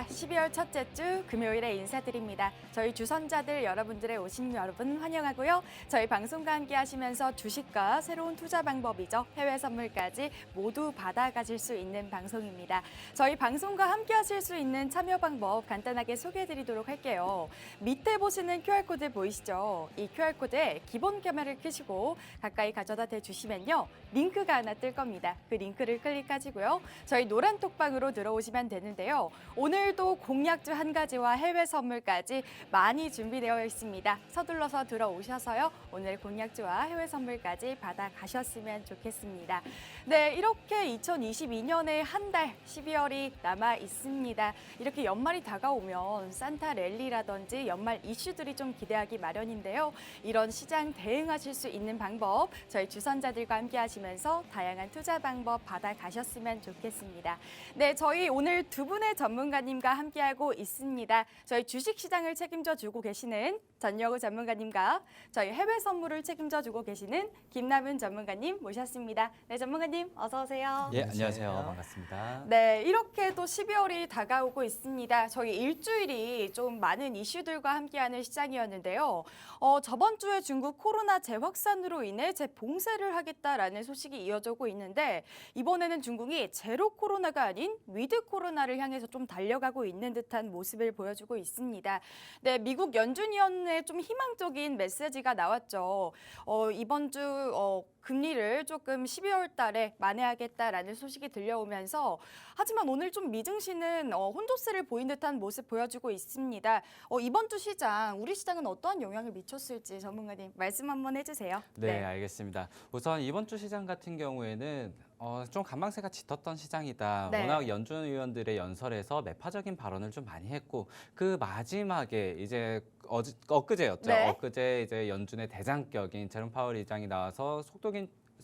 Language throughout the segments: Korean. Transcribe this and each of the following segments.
12월 첫째 주 금요일에 인사드립니다. 저희 주선자들 여러분들의 오신 여러분 환영하고요. 저희 방송과 함께 하시면서 주식과 새로운 투자 방법이죠. 해외 선물까지 모두 받아가실 수 있는 방송입니다. 저희 방송과 함께 하실 수 있는 참여 방법 간단하게 소개해드리도록 할게요. 밑에 보시는 QR코드 보이시죠? 이 QR코드에 기본 카메라를 켜시고 가까이 가져다 대주시면요. 링크가 하나 뜰 겁니다. 그 링크를 클릭하시고요. 저희 노란 톡방으로 들어오시면 되는데요. 오늘도 공약주 한 가지와 해외 선물까지 많이 준비되어 있습니다. 서둘러서 들어오셔서요. 오늘 공약주와 해외 선물까지 받아가셨으면 좋겠습니다. 네, 이렇게 2022년에 한 달 12월이 남아 있습니다. 이렇게 연말이 다가오면 산타 랠리라든지 연말 이슈들이 좀 기대하기 마련인데요. 이런 시장 대응하실 수 있는 방법 저희 주선자들과 함께 하시면서 다양한 투자 방법 받아가셨으면 좋겠습니다. 네, 저희 오늘 두 분의 전문가님과 함께하고 있습니다. 저희 주식시장을 책임져 주고 계시는 전여우 전문가님과 저희 해외 선물을 책임져 주고 계시는 김남은 전문가님 모셨습니다. 네, 전문가님 어서 오세요. 예, 안녕하세요. 반갑습니다. 네, 이렇게 또 12월이 다가오고 있습니다. 저희 일주일이 좀 많은 이슈들과 함께하는 시장이었는데요. 저번 주에 중국 코로나 재확산으로 인해 재봉쇄를 하겠다라는 소식이 이어지고 있는데 이번에는 중국이 제로 코로나가 아닌 위드 코로나를 향해서 좀 달려가고 있는 듯한 모습을 보여주고 있습니다. 네, 미국 연준위원회 좀 희망적인 메시지가 나왔죠. 이번 주 금리를 조금 12월 달에 만회하겠다라는 소식이 들려오면서 하지만 오늘 좀 미증시는 혼조세를 보인 듯한 모습 보여주고 있습니다. 이번 주 시장, 우리 시장은 어떠한 영향을 미쳤을지 전문가님 말씀 한번 해주세요. 네, 알겠습니다. 우선 이번 주 시장 같은 경우에는 좀 간망세가 짙었던 시장이다. 네. 워낙 연준 의원들의 연설에서 매파적인 발언을 좀 많이 했고 그 마지막에 이제 엊그제였죠. 네. 엊그제 이제 연준의 대장격인 제롬 파월 의장이 나와서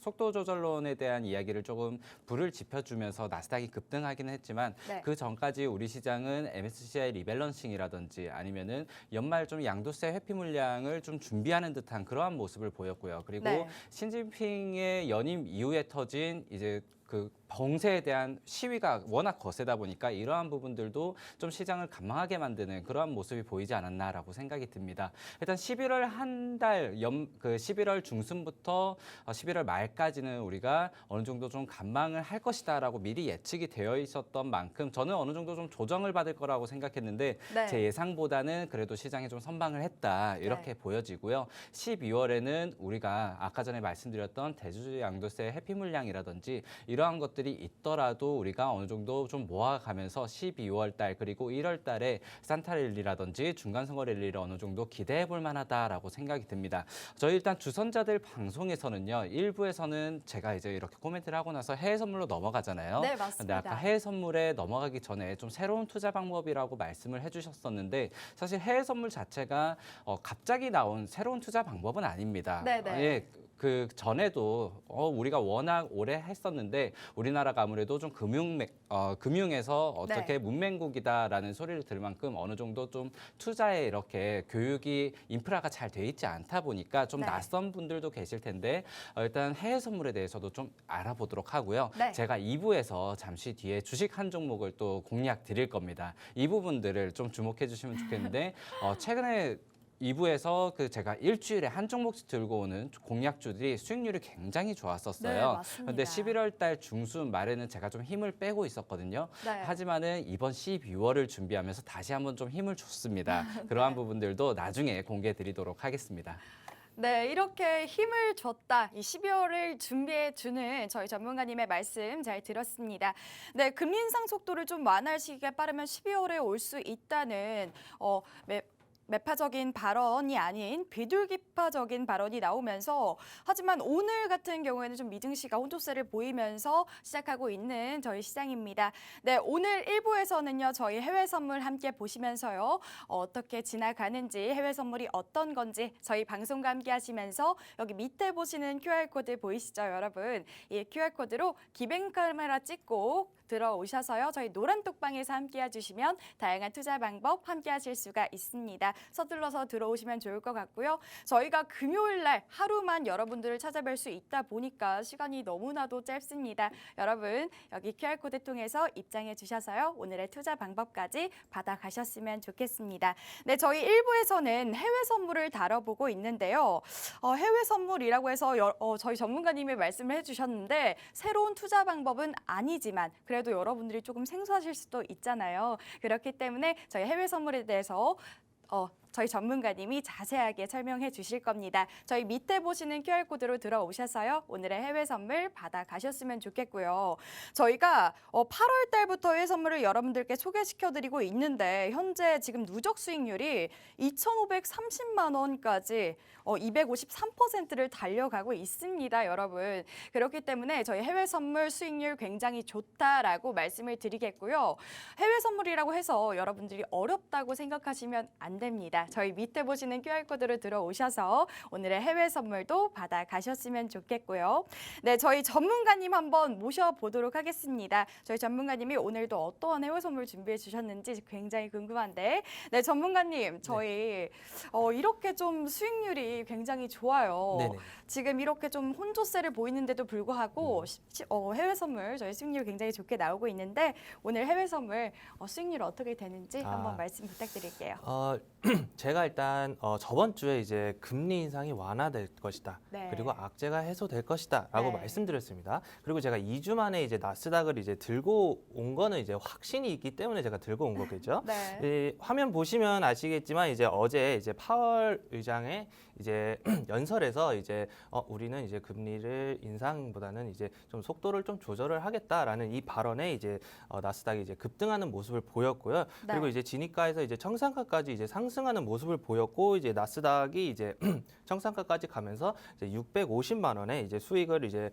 속도 조절론에 대한 이야기를 조금 불을 지펴주면서 나스닥이 급등하기는 했지만 네. 그 전까지 우리 시장은 MSCI 리밸런싱이라든지 아니면은 연말 좀 양도세 회피 물량을 좀 준비하는 듯한 그러한 모습을 보였고요. 그리고 네. 신진핑의 연임 이후에 터진 이제 그 봉쇄에 대한 시위가 워낙 거세다 보니까 이러한 부분들도 좀 시장을 관망하게 만드는 그러한 모습이 보이지 않았나라고 생각이 듭니다. 일단 11월 한 달, 11월 중순부터 11월 말까지는 우리가 어느 정도 좀 관망을 할 것이다라고 미리 예측이 되어 있었던 만큼 저는 어느 정도 좀 조정을 받을 거라고 생각했는데 네. 제 예상보다는 그래도 시장이 좀 선방을 했다 이렇게 네. 보여지고요. 12월에는 우리가 아까 전에 말씀드렸던 대주주 양도세 회피 물량이라든지 이러한 것들이 있더라도 우리가 어느 정도 좀 모아가면서 12월 달 그리고 1월 달에 산타 랠리라든지 중간선거 랠리를 어느 정도 기대해 볼 만하다라고 생각이 듭니다. 저희 일단 주선자들 방송에서는요. 일부에서는 제가 이제 이렇게 코멘트를 하고 나서 해외 선물로 넘어가잖아요. 네, 근데 맞습니다. 아까 해외 선물에 넘어가기 전에 좀 새로운 투자 방법이라고 말씀을 해주셨었는데 사실 해외 선물 자체가 갑자기 나온 새로운 투자 방법은 아닙니다. 네네. 예, 그 전에도 우리가 워낙 오래 했었는데 우리나라가 아무래도 좀 금융에서 어떻게 네. 문맹국이다라는 소리를 들을 만큼 어느 정도 좀 투자에 이렇게 교육이 인프라가 잘 돼 있지 않다 보니까 좀 네. 낯선 분들도 계실 텐데 일단 해외 선물에 대해서도 좀 알아보도록 하고요. 네. 제가 2부에서 잠시 뒤에 주식 한 종목을 또 공략 드릴 겁니다. 이 부분들을 좀 주목해 주시면 좋겠는데 최근에 2부에서 제가 일주일에 한 종목씩 들고 오는 공약주들이 수익률이 굉장히 네, 좋았었어요. 맞습니다. 그런데 11월 달 중순 말에는 제가 좀 힘을 빼고 있었거든요. 네. 하지만은 이번 12월을 준비하면서 다시 한번 좀 힘을 줬습니다. 그러한 부분들도 나중에 공개해 드리도록 하겠습니다. 네, 이렇게 힘을 줬다. 이 12월을 준비해주는 저희 전문가님의 말씀 잘 들었습니다. 네, 금리 인상 속도를 좀 완화할 시기가 빠르면 12월에 올 수 있다는 매파적인 발언이 아닌 비둘기파적인 발언이 나오면서 하지만 오늘 같은 경우에는 좀 미증시가 혼조세를 보이면서 시작하고 있는 저희 시장입니다. 네, 오늘 1부에서는요. 저희 해외 선물 함께 보시면서요. 어떻게 지나가는지 해외 선물이 어떤 건지 저희 방송과 함께 하시면서 여기 밑에 보시는 QR코드 보이시죠, 여러분? 이 QR코드로 기뱅 카메라 찍고 들어오셔서요. 저희 노란톡방에서 함께 해주시면 다양한 투자 방법 함께 하실 수가 있습니다. 서둘러서 들어오시면 좋을 것 같고요. 저희가 금요일 날 하루만 여러분들을 찾아뵐 수 있다 보니까 시간이 너무나도 짧습니다. 여러분 여기 QR코드 통해서 입장해 주셔서요. 오늘의 투자 방법까지 받아가셨으면 좋겠습니다. 네, 저희 1부에서는 해외 선물을 다뤄보고 있는데요. 해외 선물이라고 해서 저희 전문가님이 말씀을 해주셨는데 새로운 투자 방법은 아니지만 그래도 여러분들이 조금 생소하실 수도 있잖아요. 그렇기 때문에 저희 해외 선물에 대해서 저희 전문가님이 자세하게 설명해 주실 겁니다. 저희 밑에 보시는 QR코드로 들어오셔서요. 오늘의 해외 선물 받아가셨으면 좋겠고요. 저희가 8월 달부터 해외 선물을 여러분들께 소개시켜드리고 있는데 현재 지금 누적 수익률이 2,530만 원까지 253%를 달려가고 있습니다, 여러분. 그렇기 때문에 저희 해외 선물 수익률 굉장히 좋다라고 말씀을 드리겠고요. 해외 선물이라고 해서 여러분들이 어렵다고 생각하시면 안 됩니다. 저희 밑에 보시는 QR코드로 들어오셔서 오늘의 해외 선물도 받아가셨으면 좋겠고요. 네, 저희 전문가님 한번 모셔보도록 하겠습니다. 저희 전문가님이 오늘도 어떠한 해외 선물 준비해 주셨는지 굉장히 궁금한데 네, 전문가님, 저희 이렇게 좀 수익률이 굉장히 좋아요. 네네. 지금 이렇게 좀 혼조세를 보이는데도 불구하고 해외 선물 저희 수익률 굉장히 좋게 나오고 있는데 오늘 해외 선물 수익률 어떻게 되는지 한번 말씀 부탁드릴게요. 제가 일단 저번 주에 이제 금리 인상이 완화될 것이다. 네. 그리고 악재가 해소될 것이다라고 네. 말씀드렸습니다. 그리고 제가 2주 만에 이제 나스닥을 이제 들고 온 거는 이제 확신이 있기 때문에 제가 들고 온 거겠죠. 네. 이 화면 보시면 아시겠지만 이제 어제 이제 파월 의장의 이제 연설에서 이제 우리는 이제 금리를 인상보다는 이제 좀 속도를 좀 조절을 하겠다라는 이 발언에 이제 나스닥이 이제 급등하는 모습을 보였고요. 네. 그리고 이제 진입가에서 이제 청산가까지 이제 상승하는 모습을 보였고 이제 나스닥이 이제 청산가까지 가면서 이제 650만 원의 이제 수익을 이제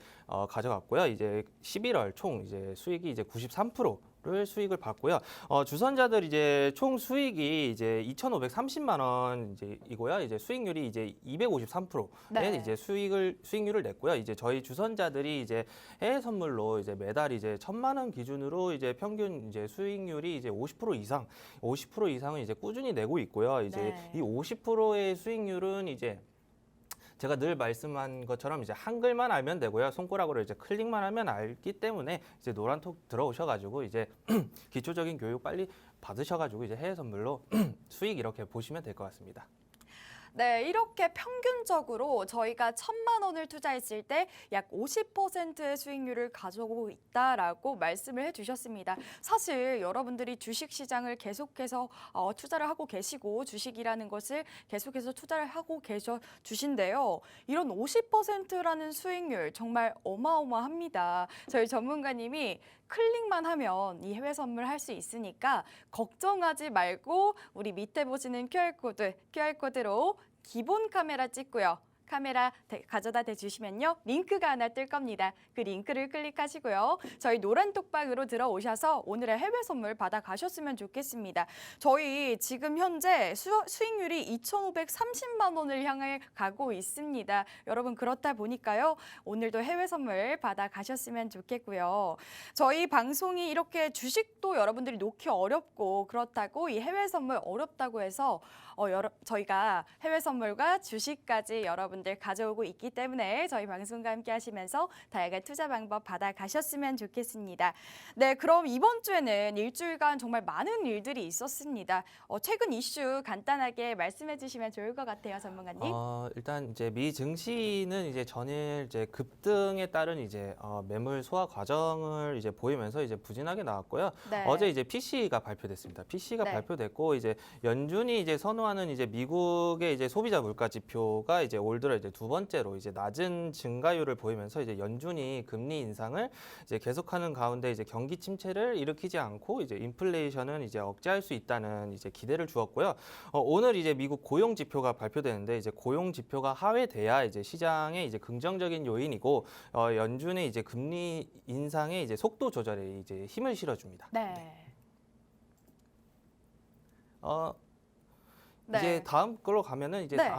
가져갔고요. 이제 11월 총 이제 수익이 이제 93%를 수익을 봤고요. 주선자들 이제 총 수익이 이제 2,530만 원 이제이고요. 이제 수익률이 이제 253%의 네. 이제 수익률을 냈고요. 이제 저희 주선자들이 이제 해외 선물로 이제 매달 이제 1,000만 원 기준으로 이제 평균 이제 수익률이 이제 50% 이상, 50% 이상은 이제 꾸준히 내고 있고요. 이제 네. 이 50%의 수익률은 이제 제가 늘 말씀한 것처럼 이제 한글만 알면 되고요. 손가락으로 이제 클릭만 하면 알기 때문에 이제 노란톡 들어오셔가지고 이제 기초적인 교육 빨리 받으셔가지고 이제 해외 선물로 수익 이렇게 보시면 될 것 같습니다. 네, 이렇게 평균적으로 저희가 1,000만 원을 투자했을 때 약 50%의 수익률을 가져오고 있다라고 말씀을 해주셨습니다. 사실 여러분들이 주식시장을 계속해서 투자를 하고 계시고 주식이라는 것을 계속해서 투자를 하고 주신데요. 이런 50%라는 수익률 정말 어마어마합니다. 저희 전문가님이 클릭만 하면 이 해외 선물 할 수 있으니까 걱정하지 말고 우리 밑에 보시는 QR코드로 기본 카메라 찍고요. 카메라 가져다 대주시면요. 링크가 하나 뜰 겁니다. 그 링크를 클릭하시고요. 저희 노란톡방으로 들어오셔서 오늘의 해외 선물 받아가셨으면 좋겠습니다. 저희 지금 현재 수익률이 2,530만 원을 향해 가고 있습니다. 여러분 그렇다 보니까요. 오늘도 해외 선물 받아가셨으면 좋겠고요. 저희 방송이 이렇게 주식도 여러분들이 놓기 어렵고 그렇다고 이 해외 선물 어렵다고 해서 저희가 해외 선물과 주식까지 여러분들 가져오고 있기 때문에 저희 방송과 함께 하시면서 다양한 투자 방법 받아가셨으면 좋겠습니다. 네, 그럼 이번 주에는 일주일간 정말 많은 일들이 있었습니다. 최근 이슈 간단하게 말씀해 주시면 좋을 것 같아요, 전문가님. 일단 이제 미 증시는 이제 전일 이제 급등에 따른 이제 매물 소화 과정을 이제 보이면서 이제 부진하게 나왔고요. 네. 어제 이제 PC가 발표됐습니다. PC가 네. 발표됐고 이제 연준이 이제 선호하는 이제 미국의 이제 소비자 물가 지표가 이제 올 들어 이제 두 번째로 이제 낮은 증가율을 보이면서 이제 연준이 금리 인상을 이제 계속하는 가운데 이제 경기 침체를 일으키지 않고 이제 인플레이션은 이제 억제할 수 있다는 이제 기대를 주었고요. 오늘 이제 미국 고용 지표가 발표되는데 이제 고용 지표가 하회돼야 이제 시장의 이제 긍정적인 요인이고 연준의 이제 금리 인상의 이제 속도 조절에 이제 힘을 실어줍니다. 네. 네. 이제 다음 걸로 가면은 이제 네.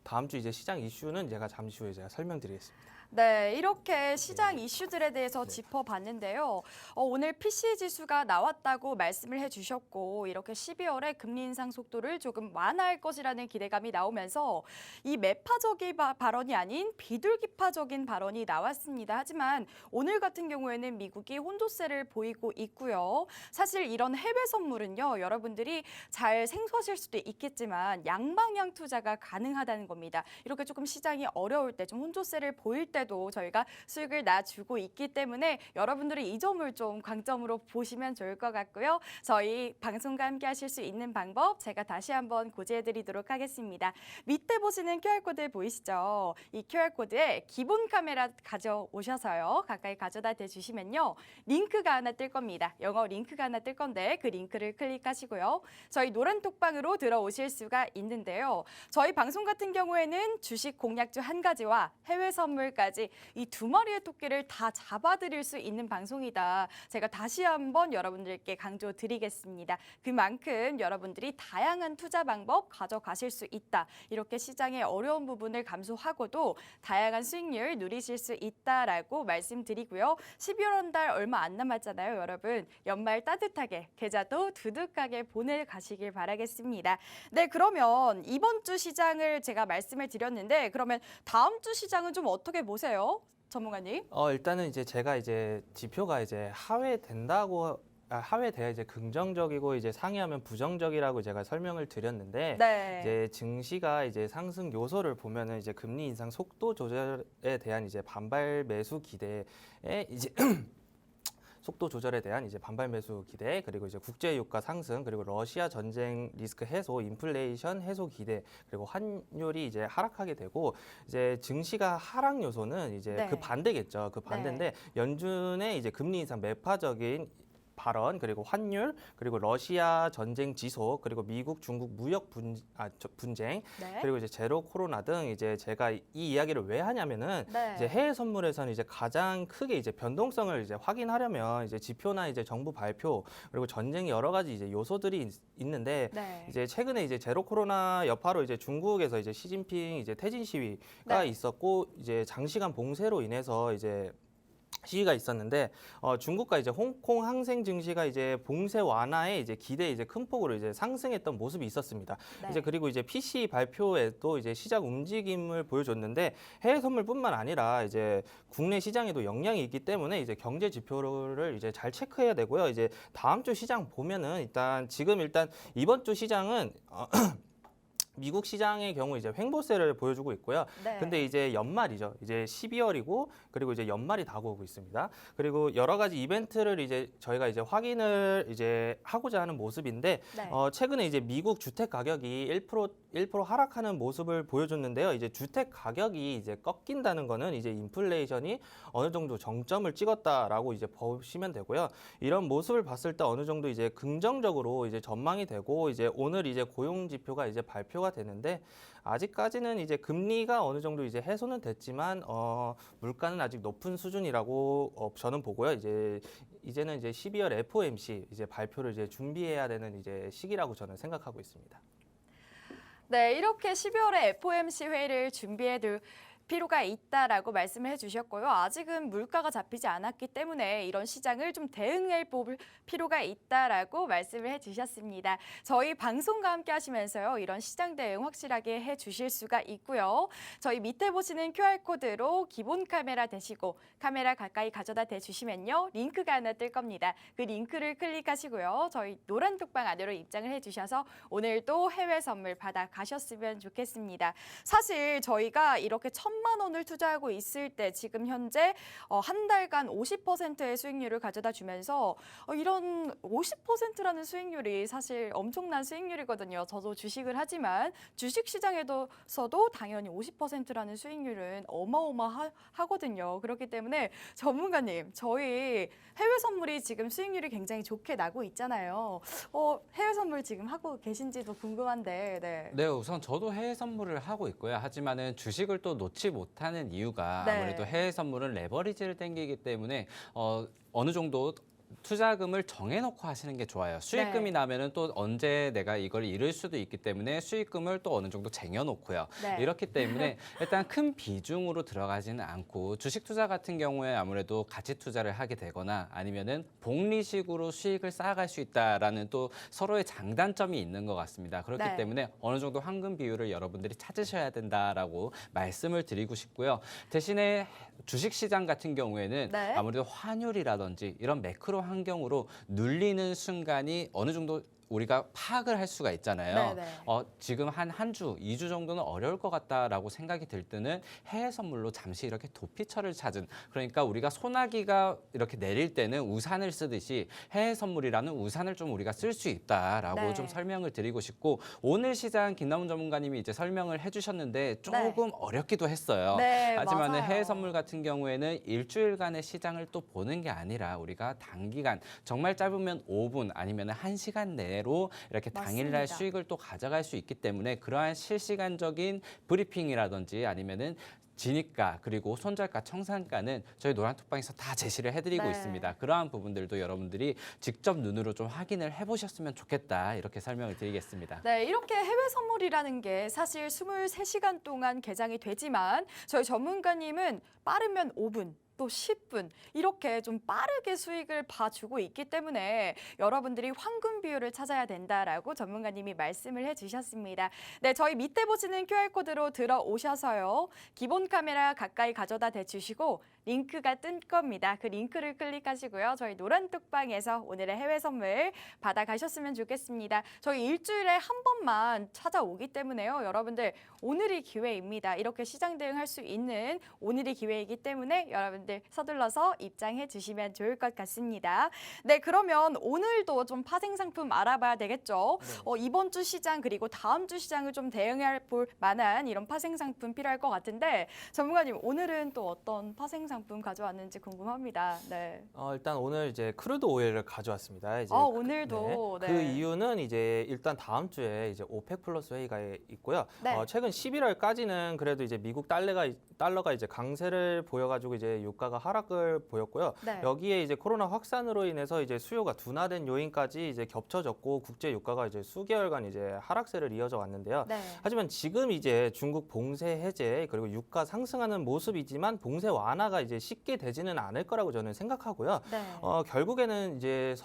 다음 주 이제 시장 이슈는 제가 잠시 후에 제가 설명드리겠습니다. 네, 이렇게 시장 이슈들에 대해서 짚어봤는데요. 오늘 PC 지수가 나왔다고 말씀을 해주셨고 이렇게 12월에 금리 인상 속도를 조금 완화할 것이라는 기대감이 나오면서 이 매파적인 발언이 아닌 비둘기파적인 발언이 나왔습니다. 하지만 오늘 같은 경우에는 미국이 혼조세를 보이고 있고요. 사실 이런 해외 선물은요, 여러분들이 잘 생소하실 수도 있겠지만 양방향 투자가 가능하다는 겁니다. 이렇게 조금 시장이 어려울 때 좀 혼조세를 보일 때 도 저희가 수익을 놔주고 있기 때문에 여러분들이 이 점을 좀 강점으로 보시면 좋을 것 같고요. 저희 방송과 함께 하실 수 있는 방법 제가 다시 한번 고지해드리도록 하겠습니다. 밑에 보시는 QR코드 보이시죠? 이 QR코드에 기본 카메라 가져오셔서요. 가까이 가져다 대주시면요. 링크가 하나 뜰 겁니다. 영어 링크가 하나 뜰 건데 그 링크를 클릭하시고요. 저희 노란 톡방으로 들어오실 수가 있는데요. 저희 방송 같은 경우에는 주식 공략주 한 가지와 해외 선물까지 이 두 마리의 토끼를 다 잡아드릴 수 있는 방송이다. 제가 다시 한번 여러분들께 강조드리겠습니다. 그만큼 여러분들이 다양한 투자 방법 가져가실 수 있다. 이렇게 시장의 어려운 부분을 감수하고도 다양한 수익률 누리실 수 있다라고 말씀드리고요. 12월 한 달 얼마 안 남았잖아요, 여러분. 연말 따뜻하게 계좌도 두둑하게 보내가시길 바라겠습니다. 네, 그러면 이번 주 시장을 제가 말씀을 드렸는데 그러면 다음 주 시장은 좀 어떻게 보세요? 전문가님? 일단은 이제 제가 이제 지표가 이제 하회돼야 이제 긍정적이고 이제 상회하면 부정적이라고 제가 설명을 드렸는데 네. 이제 증시가 이제 상승 요소를 보면은 이제 금리 인상 속도 조절에 대한 이제 반발 매수 기대에 이제 속도 조절에 대한 이제 반발 매수 기대, 그리고 이제 국제 유가 상승, 그리고 러시아 전쟁 리스크 해소, 인플레이션 해소 기대, 그리고 환율이 이제 하락하게 되고 이제 증시가 하락 요소는 이제 네. 그 반대겠죠. 그 반대인데 연준의 이제 금리 인상 매파적인 발언, 그리고 환율, 그리고 러시아 전쟁 지속, 그리고 미국 중국 무역 분쟁, 네. 그리고 이제 제로 코로나 등 이제 제가 이 이야기를 왜 하냐면은 네. 이제 해외 선물에서는 이제 가장 크게 이제 변동성을 이제 확인하려면 이제 지표나 이제 정부 발표, 그리고 전쟁 여러 가지 이제 요소들이 있는데 네. 이제 최근에 이제 제로 코로나 여파로 이제 중국에서 이제 시진핑 이제 퇴진 시위가 네. 있었고 이제 장시간 봉쇄로 인해서 이제 시위가 있었는데 중국과 이제 홍콩 항생 증시가 이제 봉쇄 완화에 이제 기대 이제 큰 폭으로 이제 상승했던 모습이 있었습니다. 네. 이제 그리고 이제 PC 발표에도 이제 시장 움직임을 보여줬는데 해외 선물뿐만 아니라 이제 국내 시장에도 영향이 있기 때문에 이제 경제 지표를 이제 잘 체크해야 되고요. 이제 다음 주 시장 보면은 일단 이번 주 시장은 미국 시장의 경우 이제 횡보세를 보여주고 있고요. 네. 근데 이제 연말이죠. 이제 12월이고 그리고 이제 연말이 다가오고 있습니다. 그리고 여러 가지 이벤트를 이제 저희가 이제 확인을 이제 하고자 하는 모습인데 네. 최근에 이제 미국 주택 가격이 1% 하락하는 모습을 보여줬는데요. 이제 주택 가격이 이제 꺾인다는 거는 이제 인플레이션이 어느 정도 정점을 찍었다라고 이제 보시면 되고요. 이런 모습을 봤을 때 어느 정도 이제 긍정적으로 이제 전망이 되고 이제 오늘 이제 고용 지표가 이제 발표가 되는데 아직까지는 이제 금리가 어느 정도 이제 해소는 됐지만 물가는 아직 높은 수준이라고 저는 보고요. 이제는 이제 12월 FOMC 이제 발표를 이제 준비해야 되는 이제 시기라고 저는 생각하고 있습니다. 네, 이렇게 12월에 FOMC 회의를 준비해둘 필요가 있다라고 말씀을 해주셨고요. 아직은 물가가 잡히지 않았기 때문에 이런 시장을 좀 대응해 볼 필요가 있다라고 말씀을 해주셨습니다. 저희 방송과 함께 하시면서요. 이런 시장 대응 확실하게 해주실 수가 있고요. 저희 밑에 보시는 QR코드로 기본 카메라 대시고 카메라 가까이 가져다 대주시면요. 링크가 하나 뜰 겁니다. 그 링크를 클릭하시고요. 저희 노란 톡방 안으로 입장을 해주셔서 오늘도 해외 선물 받아 가셨으면 좋겠습니다. 사실 저희가 이렇게 1,000만 원을 투자하고 있을 때 지금 현재 한 달간 50%의 수익률을 가져다 주면서 이런 50%라는 수익률이 사실 엄청난 수익률이거든요. 저도 주식을 하지만 주식 시장에서도 당연히 50%라는 수익률은 어마어마하거든요. 그렇기 때문에 전문가님, 저희 해외 선물이 지금 수익률이 굉장히 좋게 나고 있잖아요. 해외 선물 지금 하고 계신지도 궁금한데. 네. 네, 우선 저도 해외 선물을 하고 있고요. 하지만은 주식을 또 놓지 못하는 이유가 네. 아무래도 해외 선물은 레버리지를 땡기기 때문에 어느 정도 투자금을 정해놓고 하시는 게 좋아요. 수익금이 네. 나면은 또 언제 내가 이걸 잃을 수도 있기 때문에 수익금을 또 어느 정도 쟁여놓고요. 네. 이렇기 때문에 일단 큰 비중으로 들어가지는 않고 주식 투자 같은 경우에 아무래도 가치 투자를 하게 되거나 아니면은 복리식으로 수익을 쌓아갈 수 있다라는 또 서로의 장단점이 있는 것 같습니다. 그렇기 네. 때문에 어느 정도 황금 비율을 여러분들이 찾으셔야 된다라고 말씀을 드리고 싶고요. 대신에 주식시장 같은 경우에는 네. 아무래도 환율이라든지 이런 매크로 환경으로 눌리는 순간이 어느 정도 우리가 파악을 할 수가 있잖아요. 네네. 지금 한 주, 2주 정도는 어려울 것 같다라고 생각이 들 때는 해외 선물로 잠시 이렇게 도피처를 찾은, 그러니까 우리가 소나기가 이렇게 내릴 때는 우산을 쓰듯이 해외 선물이라는 우산을 좀 우리가 쓸 수 있다라고 네. 좀 설명을 드리고 싶고, 오늘 시장 김남훈 전문가님이 이제 설명을 해주셨는데 조금 어렵기도 했어요. 네, 하지만 맞아요. 해외 선물 같은 경우에는 일주일간의 시장을 또 보는 게 아니라 우리가 단기간, 정말 짧으면 5분 아니면 1시간 내로 이렇게 당일날 맞습니다. 수익을 또 가져갈 수 있기 때문에 그러한 실시간적인 브리핑이라든지 아니면은 진입가 그리고 손절가, 청산가는 저희 노란톡방에서 다 제시를 해드리고 네. 있습니다. 그러한 부분들도 여러분들이 직접 눈으로 좀 확인을 해보셨으면 좋겠다, 이렇게 설명을 드리겠습니다. 네, 이렇게 해외 선물이라는 게 사실 23시간 동안 개장이 되지만 저희 전문가님은 빠르면 5분. 또 10분 이렇게 좀 빠르게 수익을 봐주고 있기 때문에 여러분들이 황금 비율을 찾아야 된다라고 전문가님이 말씀을 해주셨습니다. 네, 저희 밑에 보시는 QR코드로 들어오셔서요. 기본 카메라 가까이 가져다 대주시고 링크가 뜰 겁니다. 그 링크를 클릭하시고요. 저희 노란톡방에서 오늘의 해외 선물 받아가셨으면 좋겠습니다. 저희 일주일에 한 번만 찾아오기 때문에요. 여러분들 오늘이 기회입니다. 이렇게 시장 대응할 수 있는 오늘이 기회이기 때문에 여러분들 서둘러서 입장해 주시면 좋을 것 같습니다. 네, 그러면 오늘도 좀 파생 상품 알아봐야 되겠죠. 이번 주 시장 그리고 다음 주 시장을 좀 대응해 볼 만한 이런 파생 상품 필요할 것 같은데 전문가님 오늘은 또 어떤 파생 상품 가져왔는지 궁금합니다. 네. 일단 오늘 이제 크루드 오일을 가져왔습니다. 이제 오늘도 네. 네. 그 이유는 이제 일단 다음 주에 이제 오펙 플러스 회의가 있고요. 네. 최근 11월까지는 그래도 이제 미국 달러가 이제 강세를 보여가지고 이제 유가가 하락을 보였고요. 네. 여기에 이제 코로나 확산으로 인해서 이제 수요가 둔화된 요인까지 이제 겹쳐졌고 국제 유가가 이제 수개월간 이제 하락세를 이어져 왔는데요. 네. 하지만 지금 이제 중국 봉쇄 해제 그리고 유가 상승하는 모습이지만 봉쇄 완화가 이제 쉽게 되지는 않을 거라고 저는 생각하고요. 네. 결국에는 이제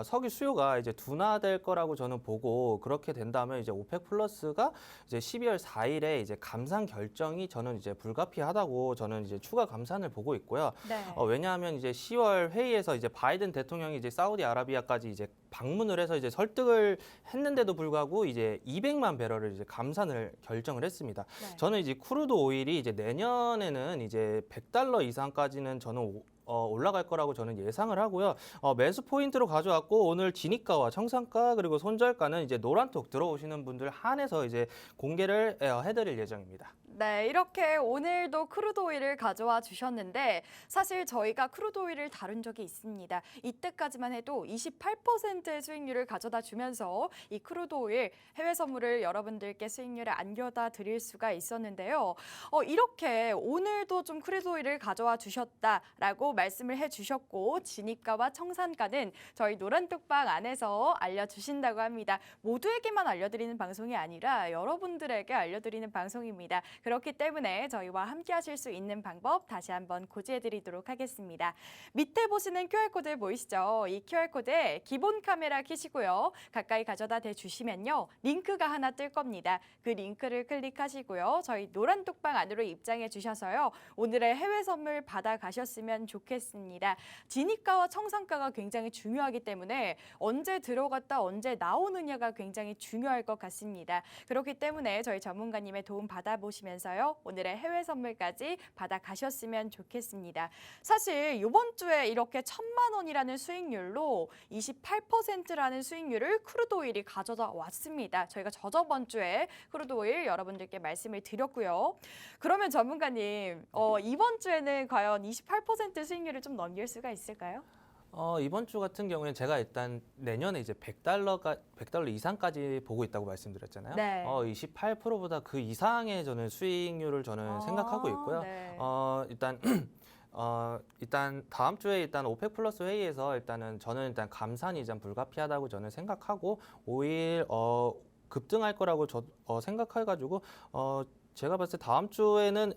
석유 수요가 이제 둔화될 거라고 저는 보고, 그렇게 된다면 이제 오펙 플러스가 이제 12월 4일에 이제 감산 결정이 저는 이제 불가피하다고 저는 이제 추가 감산을 보고 있고요. 네. 왜냐하면 이제 10월 회의에서 이제 바이든 대통령이 이제 사우디아라비아까지 이제 방문을 해서 이제 설득을 했는데도 불구하고 이제 200만 배럴을 이제 감산을 결정을 했습니다. 네. 저는 이제 크루드 오일이 이제 내년에는 이제 $100 이상까지는 저는 올라갈 거라고 저는 예상을 하고요. 매수 포인트로 가져왔고, 오늘 진입가와 청산가 그리고 손절가는 이제 노란톡 들어오시는 분들 한해서 이제 공개를 해드릴 예정입니다. 네, 이렇게 오늘도 크루드 오일을 가져와 주셨는데 사실 저희가 크루드 오일을 다룬 적이 있습니다. 이때까지만 해도 28%의 수익률을 가져다 주면서 이 크루드 오일 해외 선물을 여러분들께 수익률을 안겨다 드릴 수가 있었는데요. 이렇게 오늘도 좀 크루드 오일을 가져와 주셨다라고 말씀을 해주셨고 진입가와 청산가는 저희 노란톡방 안에서 알려주신다고 합니다. 모두에게만 알려드리는 방송이 아니라 여러분들에게 알려드리는 방송입니다. 그렇기 때문에 저희와 함께 하실 수 있는 방법 다시 한번 고지해드리도록 하겠습니다. 밑에 보시는 QR코드 보이시죠? 이 QR코드에 기본 카메라 켜시고요. 가까이 가져다 대주시면요. 링크가 하나 뜰 겁니다. 그 링크를 클릭하시고요. 저희 노란톡방 안으로 입장해 주셔서요. 오늘의 해외 선물 받아가셨으면 좋겠습니다. 진입가와 청산가가 굉장히 중요하기 때문에 언제 들어갔다 언제 나오느냐가 굉장히 중요할 것 같습니다. 그렇기 때문에 저희 전문가님의 도움 받아보시면서요. 오늘의 해외 선물까지 받아가셨으면 좋겠습니다. 사실 이번 주에 이렇게 1,000만 원이라는 수익률로 28%라는 수익률을 크루드 오일이 가져다 왔습니다. 저희가 저저번 주에 크루드 오일 여러분들께 말씀을 드렸고요. 그러면 전문가님, 이번 주에는 과연 28% 수익률을 좀 넘길 수가 있을까요? 이번 주 같은 경우에는 제가 일단 내년에 이제 $100 이상까지 보고 있다고 말씀드렸잖아요. 네. 28%보다 그 이상의 저는 수익률을 저는 생각하고 있고요. 네. 일단 일단 다음 주에 일단 오펙 플러스 회의에서 일단은 저는 일단 감산이 일단 불가피하다고 저는 생각하고 오일 급등할 거라고 생각해가지고 제가 봤을 때 다음 주에는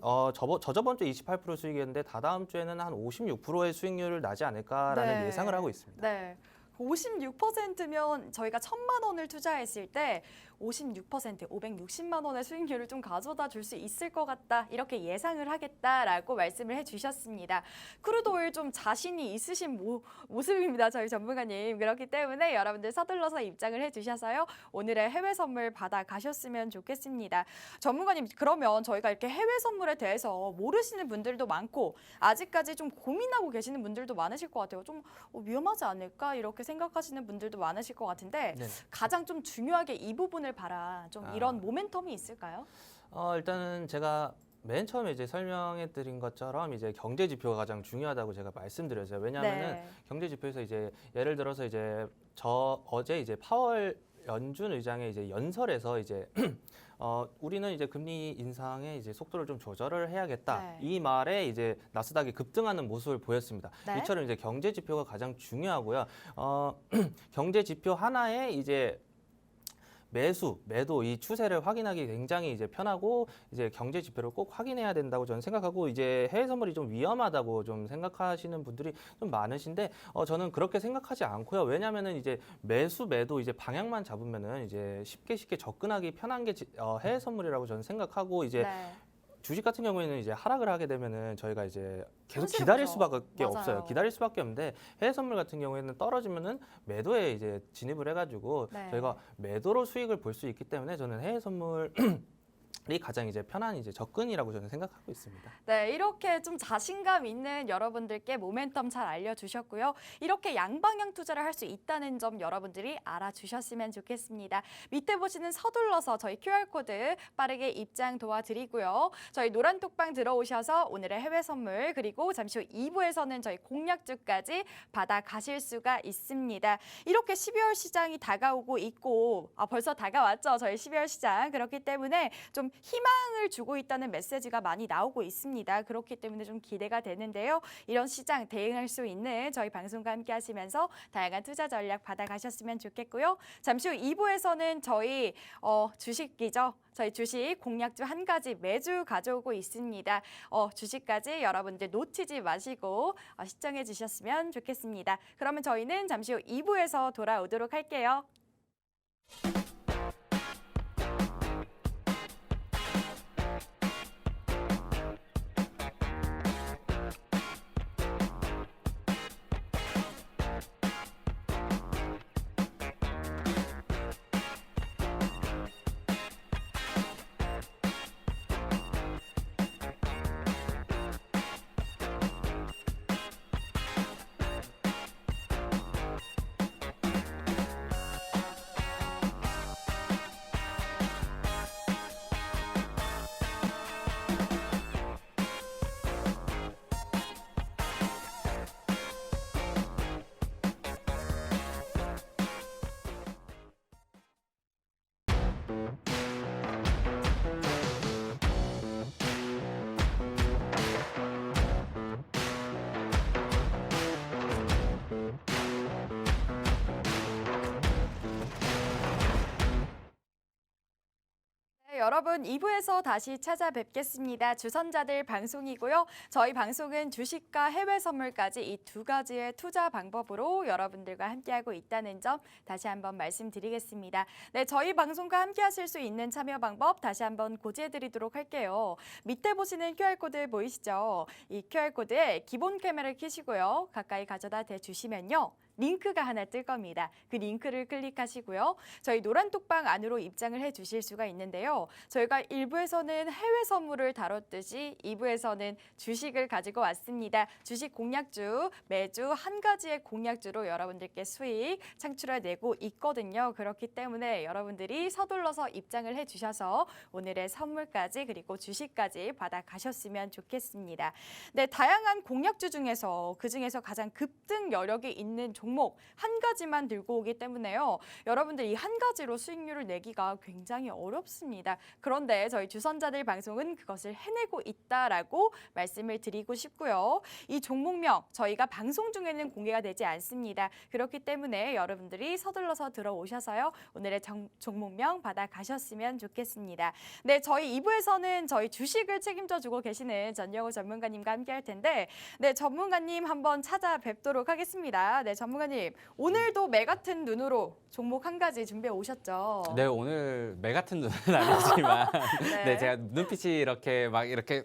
저저번 주 28% 수익이었는데 다다음 주에는 한 56%의 수익률을 나지 않을까라는 네. 예상을 하고 있습니다. 네. 56%면 저희가 1,000만 원을 투자했을 때 56%, 560만 원의 수익률을 좀 가져다 줄 수 있을 것 같다. 이렇게 예상을 하겠다라고 말씀을 해주셨습니다. 크루드 오일 좀 자신이 있으신 모습입니다. 저희 전문가님. 그렇기 때문에 여러분들 서둘러서 입장을 해주셔서요. 오늘의 해외 선물 받아 가셨으면 좋겠습니다. 전문가님, 그러면 저희가 이렇게 해외 선물에 대해서 모르시는 분들도 많고 아직까지 좀 고민하고 계시는 분들도 많으실 것 같아요. 좀 위험하지 않을까? 이렇게 생각하시는 분들도 많으실 것 같은데 네. 가장 좀 중요하게 이 부분을 봐라. 좀 이런 모멘텀이 있을까요? 일단은 제가 맨 처음에 이제 설명해 드린 것처럼 이제 경제 지표가 가장 중요하다고 제가 말씀드렸어요. 왜냐하면은 네. 경제 지표에서 이제 예를 들어서 이제 어제 이제 파월 연준 의장의 이제 연설에서 이제 우리는 이제 금리 인상의 이제 속도를 좀 조절을 해야겠다. 네. 이 말에 이제 나스닥이 급등하는 모습을 보였습니다. 네. 이처럼 이제 경제 지표가 가장 중요하고요. 경제 지표 하나에 이제 매도 이 추세를 확인하기 굉장히 이제 편하고 이제 경제 지표를 꼭 확인해야 된다고 저는 생각하고 이제 해외 선물이 좀 위험하다고 좀 생각하시는 분들이 좀 많으신데 저는 그렇게 생각하지 않고요. 왜냐하면은 이제 매도 이제 방향만 잡으면은 이제 쉽게 접근하기 편한 게 해외 선물이라고 저는 생각하고 이제 네. 주식 같은 경우에는 이제 하락을 하게 되면은 저희가 이제 계속 손실을 기다릴 보죠. 수밖에 맞아요. 없어요. 기다릴 수밖에 없는데 해외 선물 같은 경우에는 떨어지면은 매도에 이제 진입을 해가지고 네. 저희가 매도로 수익을 볼 수 있기 때문에 저는 해외 선물이 가장 이제 편한 이제 접근이라고 저는 생각하고 있습니다. 네, 이렇게 좀 자신감 있는 여러분들께 모멘텀 잘 알려주셨고요. 이렇게 양방향 투자를 할 수 있다는 점 여러분들이 알아주셨으면 좋겠습니다. 밑에 보시는 서둘러서 저희 QR코드 빠르게 입장 도와드리고요. 저희 노란톡방 들어오셔서 오늘의 해외 선물 그리고 잠시 후 2부에서는 저희 공략주까지 받아 가실 수가 있습니다. 이렇게 12월 시장이 다가오고 있고 벌써 다가왔죠. 저희 12월 시장. 그렇기 때문에 좀 희망을 주고 있다는 메시지가 많이 나오고 있습니다. 그렇기 때문에 좀 기대가 되는데요. 이런 시장 대응할 수 있는 저희 방송과 함께 하시면서 다양한 투자 전략 받아가셨으면 좋겠고요. 잠시 후 2부에서는 저희 주식이죠. 저희 주식 공략주 한 가지 매주 가져오고 있습니다. 주식까지 여러분들 놓치지 마시고 시청해 주셨으면 좋겠습니다. 그러면 저희는 잠시 후 2부에서 돌아오도록 할게요. 여러분 2부에서 다시 찾아뵙겠습니다. 주선자들 방송이고요. 저희 방송은 주식과 해외 선물까지 이 두 가지의 투자 방법으로 여러분들과 함께하고 있다는 점 다시 한번 말씀드리겠습니다. 네, 저희 방송과 함께하실 수 있는 참여 방법 다시 한번 고지해드리도록 할게요. 밑에 보시는 QR코드 보이시죠? 이 QR코드에 기본 카메라를 켜시고요. 가까이 가져다 대주시면요. 링크가 하나 뜰 겁니다. 그 링크를 클릭하시고요. 저희 노란톡방 안으로 입장을 해주실 수가 있는데요. 저희가 1부에서는 해외 선물을 다뤘듯이 2부에서는 주식을 가지고 왔습니다. 주식 공략주 매주 한 가지의 공략주로 여러분들께 수익 창출해내고 있거든요. 그렇기 때문에 여러분들이 서둘러서 입장을 해주셔서 오늘의 선물까지 그리고 주식까지 받아가셨으면 좋겠습니다. 네, 다양한 공략주 중에서 그중에서 가장 급등 여력이 있는 종목 한 가지만 들고 오기 때문에요. 여러분들 이 한 가지로 수익률을 내기가 굉장히 어렵습니다. 그런데 저희 주선자들 방송은 그것을 해내고 있다라고 말씀을 드리고 싶고요. 이 종목명 저희가 방송 중에는 공개가 되지 않습니다. 그렇기 때문에 여러분들이 서둘러서 들어오셔서요. 오늘의 종목명 받아가셨으면 좋겠습니다. 네, 저희 2부에서는 저희 주식을 책임져 주고 계시는 전영우 전문가님과 함께 할 텐데 네, 전문가님 한번 찾아뵙도록 하겠습니다. 네, 전문가님 오늘도 매 같은 눈으로 종목 한 가지 준비해 오셨죠? 네, 오늘 매 같은 눈은 아니지만 네. 네, 제가 눈빛이 이렇게 막 이렇게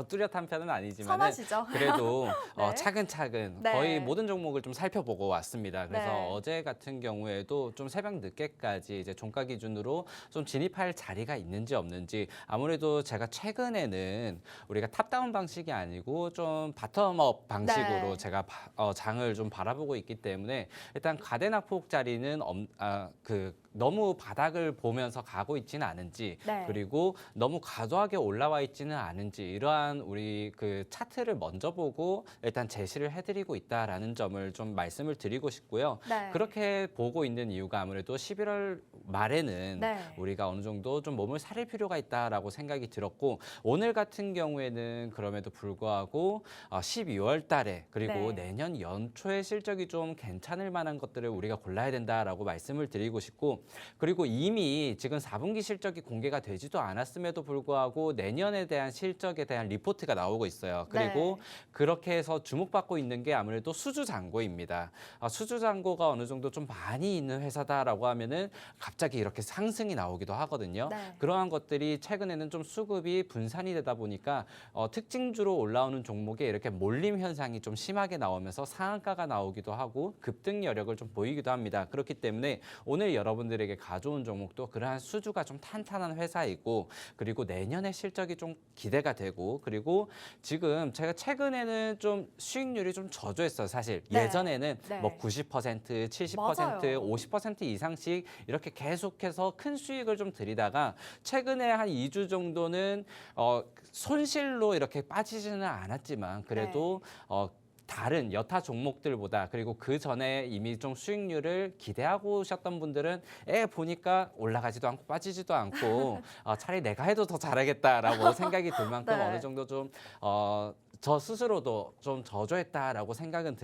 뚜렷한 편은 아니지만 선하시죠? 그래도 네. 차근차근 네. 거의 모든 종목을 좀 살펴보고 왔습니다. 그래서 네. 어제 같은 경우에도 좀 새벽 늦게까지 이제 종가 기준으로 좀 진입할 자리가 있는지 없는지 아무래도 제가 최근에는 우리가 탑다운 방식이 아니고 좀 바텀업 방식으로 네. 제가 장을 좀 바라보고 있기 때문에 일단 가대낙폭 자리는 너무 바닥을 보면서 가고 있지는 않은지 네. 그리고 너무 과도하게 올라와 있지는 않은지 이러한 우리 그 차트를 먼저 보고 일단 제시를 해드리고 있다라는 점을 좀 말씀을 드리고 싶고요. 네. 그렇게 보고 있는 이유가 아무래도 11월 말에는 네. 우리가 어느 정도 좀 몸을 사릴 필요가 있다라고 생각이 들었고 오늘 같은 경우에는 그럼에도 불구하고 12월 달에 그리고 네. 내년 연초에 실적이 좀 괜찮을 만한 것들을 우리가 골라야 된다라고 말씀을 드리고 싶고 그리고 이미 지금 4분기 실적이 공개가 되지도 않았음에도 불구하고 내년에 대한 실적에 대한 리포트가 나오고 있어요. 그리고 네. 그렇게 해서 주목받고 있는 게 아무래도 수주잔고입니다. 수주잔고가 어느 정도 좀 많이 있는 회사다라고 하면은 갑자기 이렇게 상승이 나오기도 하거든요. 네. 그러한 것들이 최근에는 좀 수급이 분산이 되다 보니까 특징주로 올라오는 종목에 이렇게 몰림 현상이 좀 심하게 나오면서 상한가가 나오기도 하고 급등 여력을 좀 보이기도 합니다. 그렇기 때문에 오늘 여러분들에게 가져온 종목도 그러한 수주가 좀 탄탄한 회사이고 그리고 내년에 실적이 좀 기대가 되고 그리고 지금 제가 최근에는 좀 수익률이 좀 저조했어요. 사실 네. 예전에는 네. 뭐 90%, 70%, 맞아요. 50% 이상씩 이렇게 계속해서 큰 수익을 좀 들이다가 최근에 한 2주 정도는 손실로 이렇게 빠지지는 않았지만 그래도 다른 여타 종목들보다 그리고 그 전에 이미 좀 수익률을 기대하고 오셨던 분들은 보니까 올라가지도 않고 빠지지도 않고 차라리 내가 해도 더 잘하겠다라고 생각이 들 만큼 네. 어느 정도 좀 저 스스로도 좀 저조했다라고 생각은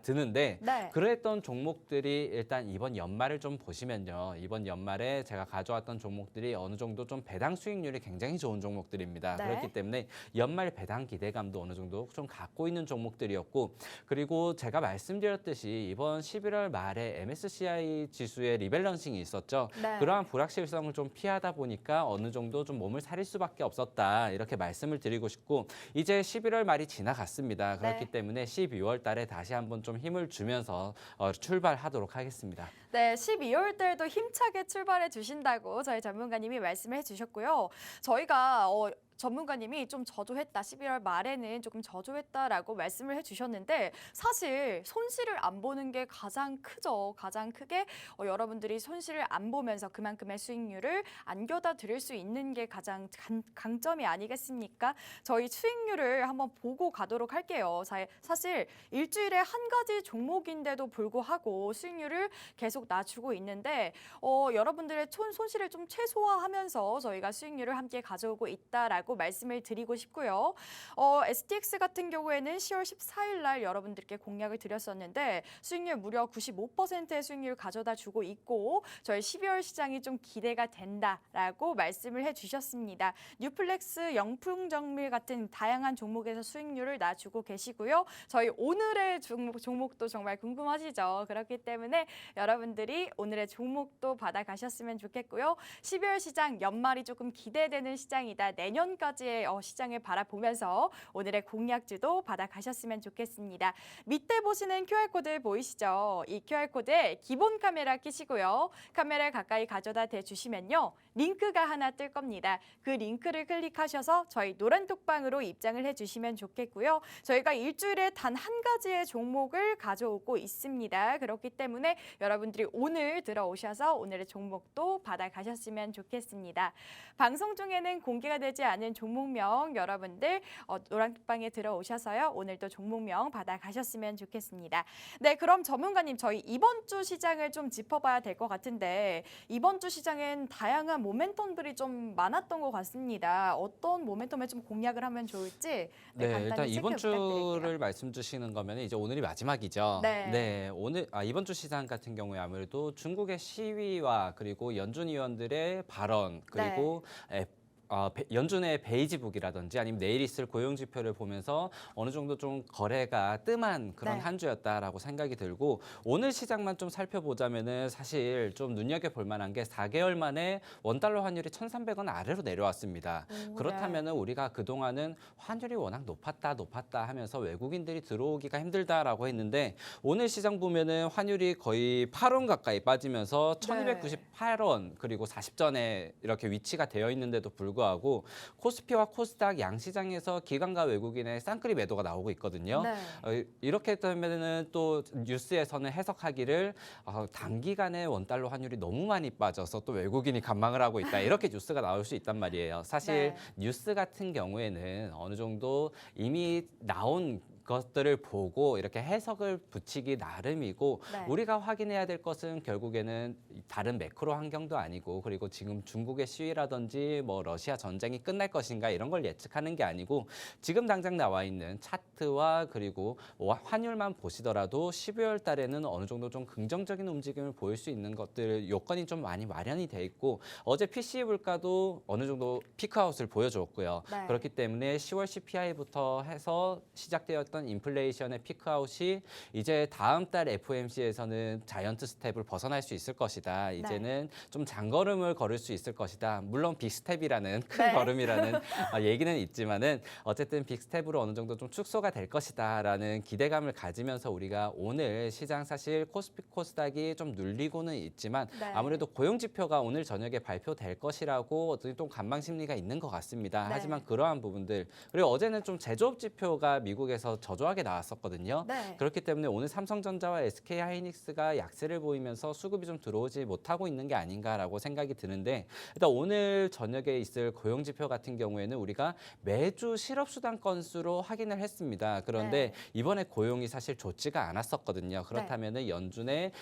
드는데 네. 그랬던 종목들이 일단 이번 연말을 좀 보시면요. 이번 연말에 제가 가져왔던 종목들이 어느 정도 좀 배당 수익률이 굉장히 좋은 종목들입니다. 네. 그렇기 때문에 연말 배당 기대감도 어느 정도 좀 갖고 있는 종목들이었고 그리고 제가 말씀드렸듯이 이번 11월 말에 MSCI 지수의 리밸런싱이 있었죠. 네. 그러한 불확실성을 좀 피하다 보니까 어느 정도 좀 몸을 사릴 수밖에 없었다. 이렇게 말씀을 드리고 싶고 이제 11월 말이 지나갔습니다. 그렇기 네. 때문에 12월 달에 다시 한번 좀 힘을 주면서 출발하도록 하겠습니다. 네, 12월 달도 힘차게 출발해 주신다고 저희 전문가님이 말씀해 주셨고요. 저희가 전문가님이 좀 저조했다, 11월 말에는 조금 저조했다라고 말씀을 해주셨는데 사실 손실을 안 보는 게 가장 크죠. 가장 크게 여러분들이 손실을 안 보면서 그만큼의 수익률을 안겨다 드릴 수 있는 게 가장 강점이 아니겠습니까? 저희 수익률을 한번 보고 가도록 할게요. 사실 일주일에 한 가지 종목인데도 불구하고 수익률을 계속 낮추고 있는데 여러분들의 손실을 좀 최소화하면서 저희가 수익률을 함께 가져오고 있다라고 말씀을 드리고 싶고요. STX 같은 경우에는 10월 14일 날 여러분들께 공약을 드렸었는데 수익률 무려 95%의 수익률을 가져다 주고 있고 저희 12월 시장이 좀 기대가 된다라고 말씀을 해주셨습니다. 뉴플렉스, 영풍정밀 같은 다양한 종목에서 수익률을 낮추고 계시고요. 저희 오늘의 종목도 정말 궁금하시죠? 그렇기 때문에 여러분들이 오늘의 종목도 받아가셨으면 좋겠고요. 12월 시장 연말이 조금 기대되는 시장이다. 내년까지의 시장을 바라보면서 오늘의 공약주도 받아가셨으면 좋겠습니다. 밑에 보시는 QR코드 보이시죠? 이 QR코드에 기본 카메라 끼시고요. 카메라를 가까이 가져다 대주시면요. 링크가 하나 뜰 겁니다. 그 링크를 클릭하셔서 저희 노란 톡방으로 입장을 해주시면 좋겠고요. 저희가 일주일에 단 한 가지의 종목을 가져오고 있습니다. 그렇기 때문에 여러분들이 오늘 들어오셔서 오늘의 종목도 받아가셨으면 좋겠습니다. 방송 중에는 공개가 되지 않은 많은 종목명 여러분들 노란방에 들어오셔서요. 오늘도 종목명 받아가셨으면 좋겠습니다. 네, 그럼 전문가님 저희 이번 주 시장을 좀 짚어봐야 될 것 같은데 이번 주 시장엔 다양한 모멘텀들이 좀 많았던 것 같습니다. 어떤 모멘텀에 좀 공략을 하면 좋을지 간단히 일단 이번 체크 부탁드릴게요. 주를 말씀 주시는 거면 이제 오늘이 마지막이죠. 네. 오늘 이번 주 시장 같은 경우에 아무래도 중국의 시위와 그리고 연준 위원들의 발언 그리고 연준의 베이지북이라든지 아니면 내일 있을 고용 지표를 보면서 어느 정도 좀 거래가 뜸한 그런 네. 한 주였다라고 생각이 들고 오늘 시장만 좀 살펴보자면은 사실 좀 눈여겨볼 만한 게 4개월 만에 원달러 환율이 1,300원 아래로 내려왔습니다. 오, 그렇다면은 우리가 그동안은 환율이 워낙 높았다 하면서 외국인들이 들어오기가 힘들다라고 했는데 오늘 시장 보면은 환율이 거의 8원 가까이 빠지면서 1,298원 그리고 40전에 이렇게 위치가 되어 있는데도 불구하고 코스피와 코스닥 양시장에서 기관과 외국인의 쌍끌이 매도가 나오고 있거든요. 네. 이렇게 되면은 또 뉴스에서는 해석하기를 단기간에 원달러 환율이 너무 많이 빠져서 또 외국인이 관망을 하고 있다. 이렇게 뉴스가 나올 수 있단 말이에요. 사실 네. 뉴스 같은 경우에는 어느 정도 이미 나온 것들을 보고 이렇게 해석을 붙이기 나름이고 네. 우리가 확인해야 될 것은 결국에는 다른 매크로 환경도 아니고 그리고 지금 중국의 시위라든지 뭐 러시아 전쟁이 끝날 것인가 이런 걸 예측하는 게 아니고 지금 당장 나와 있는 차트와 그리고 환율만 보시더라도 12월 달에는 어느 정도 좀 긍정적인 움직임을 보일 수 있는 것들 요건이 좀 많이 마련이 돼 있고 어제 PCE 물가도 어느 정도 피크아웃을 보여줬고요. 네. 그렇기 때문에 10월 CPI부터 해서 시작되었던 인플레이션의 피크아웃이 이제 다음 달 FOMC에서는 자이언트 스텝을 벗어날 수 있을 것이다. 이제는 좀 장걸음을 걸을 수 있을 것이다. 물론 빅스텝이라는 큰 네. 걸음이라는 얘기는 있지만은 어쨌든 빅스텝으로 어느 정도 좀 축소가 될 것이다라는 기대감을 가지면서 우리가 오늘 시장 사실 코스피 코스닥이 좀 눌리고는 있지만 네. 아무래도 고용 지표가 오늘 저녁에 발표될 것이라고 어떤 좀 관망 심리가 있는 것 같습니다. 네. 하지만 그러한 부분들 그리고 어제는 좀 제조업 지표가 미국에서 저조하게 나왔었거든요. 네. 그렇기 때문에 오늘 삼성전자와 SK 하이닉스가 약세를 보이면서 수급이 좀 들어오지 못하고 있는 게 아닌가라고 생각이 드는데 일단 오늘 저녁에 있을 고용 지표 같은 경우에는 우리가 매주 실업수당 건수로 확인을 했습니다. 그런데 네. 이번에 고용이 사실 좋지가 않았었거든요. 그렇다면은 연준의